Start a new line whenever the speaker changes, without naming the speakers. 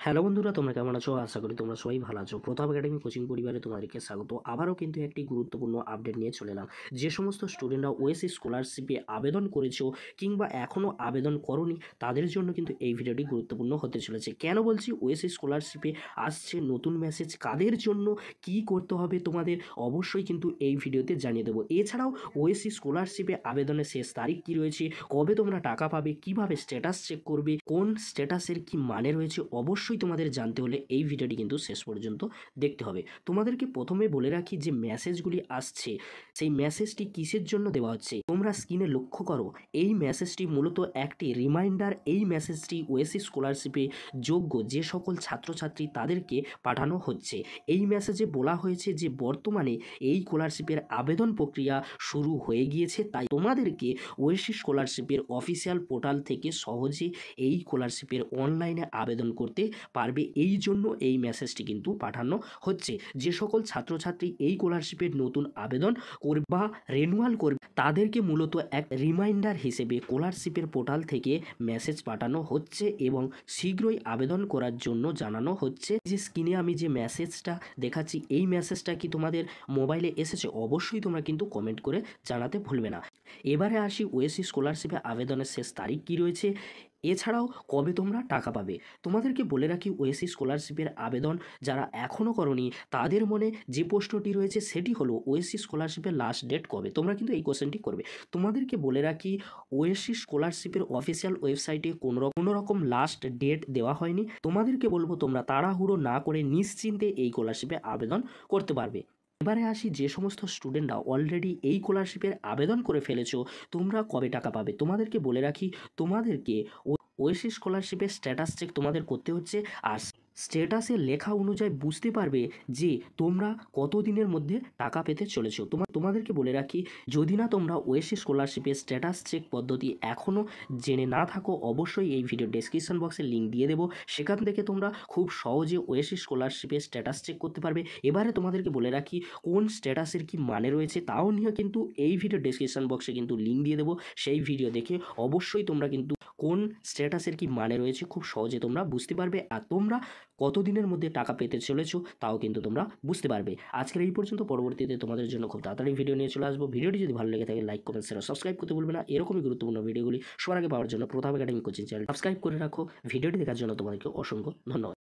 Hello বন্ধুরা, তোমরা কেমন আছো? আশা করি তোমরা সবাই ভালো আছো। প্রতাপ একাডেমি কোচিং পরিবারে তোমাদেরকে স্বাগত। আবারও কিন্তু একটি গুরুত্বপূর্ণ আপডেট নিয়ে চলে এলাম। যে সমস্ত স্টুডেন্টরা ওএসসি স্কলারশিপে আবেদন করেছো কিংবা এখনও আবেদন করোনি, তাদের জন্য কিন্তু এই ভিডিওটি গুরুত্বপূর্ণ হতে চলেছে। কেন বলছি? ওএসসি স্কলারশিপে আসছে নতুন মেসেজ, কাদের জন্য কি করতে হবে তোমাদের অবশ্যই কিন্তু এই ভিডিওতে জানিয়ে দেবো। এছাড়াও ওএসসি স্কলারশিপে আবেদনের শেষ তারিখ কী রয়েছে, কবে তোমরা টাকা পাবে, কিভাবে স্ট্যাটাস চেক করবে, কোন স্ট্যাটাসের কি মানে রয়েছে, অবশ্যই তোমাদের জানতে হলে এই ভিডিওটি কিন্তু শেষ পর্যন্ত দেখতে হবে। তোমাদেরকে প্রথমে বলে রাখি যে মেসেজগুলি আসছে সেই মেসেজটি কিসের জন্য দেওয়া হচ্ছে তোমরা স্ক্রিনে লক্ষ্য করো। এই মেসেজটি মূলত একটি রিমাইন্ডার। এই মেসেজটি ওএসসি স্কলারশিপে যোগ্য যে সকল ছাত্রছাত্রী তাদেরকে পাঠানো হচ্ছে। এই মেসেজে বলা হয়েছে যে বর্তমানে এই স্কলারশিপের আবেদন প্রক্রিয়া শুরু হয়ে গিয়েছে, তাই তোমাদেরকে ওএসসি স্কলারশিপের অফিসিয়াল পোর্টাল থেকে সহজে এই স্কলারশিপের অনলাইনে আবেদন করতে পারবে। এই জন্য এই মেসেজটি কিন্তু পাঠানো হচ্ছে। যে সকল ছাত্রছাত্রী এই স্কলারশিপের নতুন আবেদন করবে বা রিনিউয়াল করবে, তাদেরকে মূলত এক রিমাইন্ডার হিসেবে স্কলারশিপের পোর্টাল থেকে মেসেজ পাঠানো হচ্ছে এবং শীঘ্রই আবেদন করার জন্য জানানো হচ্ছে। যে স্ক্রিনে আমি যে মেসেজটা দেখাচ্ছি, এই মেসেজটা কি তোমাদের মোবাইলে এসেছে? অবশ্যই তোমরা কিন্তু কমেন্ট করে জানাতে ভুলবে না। এবারে আসি ওএসসি স্কলারশিপে আবেদনের শেষ তারিখ কী রয়েছে, এছাড়াও কবে তোমরা টাকা পাবে। তোমাদেরকে বলে রাখি, ওএসসি স্কলারশিপের আবেদন যারা এখনও করনি তাদের মনে যে প্রশ্নটি রয়েছে সেটি হলো ওএসসি স্কলারশিপের লাস্ট ডেট কবে। তোমরা কিন্তু এই কোশ্চেনটি করবে। তোমাদেরকে বলে রাখি, ওএসসি স্কলারশিপের অফিসিয়াল ওয়েবসাইটে কোনো রকম লাস্ট ডেট দেওয়া হয়নি। তোমাদেরকে বলবো তোমরা তাড়াহুড়ো না করে নিশ্চিন্তে এই স্কলারশিপে আবেদন করতে পারবে। এবারে আসি, যে সমস্ত স্টুডেন্টরা অলরেডি এই স্কলারশিপের আবেদন করে ফেলেছো, তোমরা কবে টাকা পাবে। তোমাদেরকে বলে রাখি, তোমাদেরকে ওএসসি স্কলারশিপের স্ট্যাটাস চেক তোমাদের করতে হচ্ছে। আর স্ট্যাটাসে লেখা অনুযায়ী বুঝতে পারবে যে তোমরা কত দিনের মধ্যে টাকা পেতে চলেছো। তোমাদেরকে বলে রাখি, যদি না তোমরা ওএসসি স্কলারশিপের স্ট্যাটাস চেক পদ্ধতি এখনও জেনে না থাকো, অবশ্যই এই ভিডিও ডেসক্রিপশন বক্সে লিঙ্ক দিয়ে দেবো। সেখান থেকে তোমরা খুব সহজে ওএসসি স্কলারশিপের স্ট্যাটাস চেক করতে পারবে। এবারে তোমাদেরকে বলে রাখি, কোন স্ট্যাটাসের কি মানে রয়েছে তাও নিয়ে কিন্তু এই ভিডিও ডেসক্রিপশন বক্সে কিন্তু লিঙ্ক দিয়ে দেবো। সেই ভিডিও দেখে অবশ্যই তোমরা কিন্তু কোন স্ট্যাটাসের কি মানে রয়েছে খুব সহজে তোমরা বুঝতে পারবে। আর তোমরা কত দিনের মধ্যে টাকা পেতে চলেছো তাও কিন্তু তোমরা বুঝতে পারবে। আজকের এই পর্যন্ত। পরবর্তীতে তোমাদের জন্য খুব তাড়াতাড়ি ভিডিও নিয়ে চলে আসবো। ভিডিওটি যদি ভালো লেগে থাকে লাইক, কমেন্ট, শেয়ার, সাবস্ক্রাইব করতে ভুলবে না। এরকমই গুরুত্বপূর্ণ ভিডিওগুলি সবার আগে পাওয়ার জন্য প্রতাপ একাডেমি কোচিং চ্যানেল সাবস্ক্রাইব করে রাখো। ভিডিওটি দেখার জন্য তোমাদেরকে অসংখ্য ধন্যবাদ।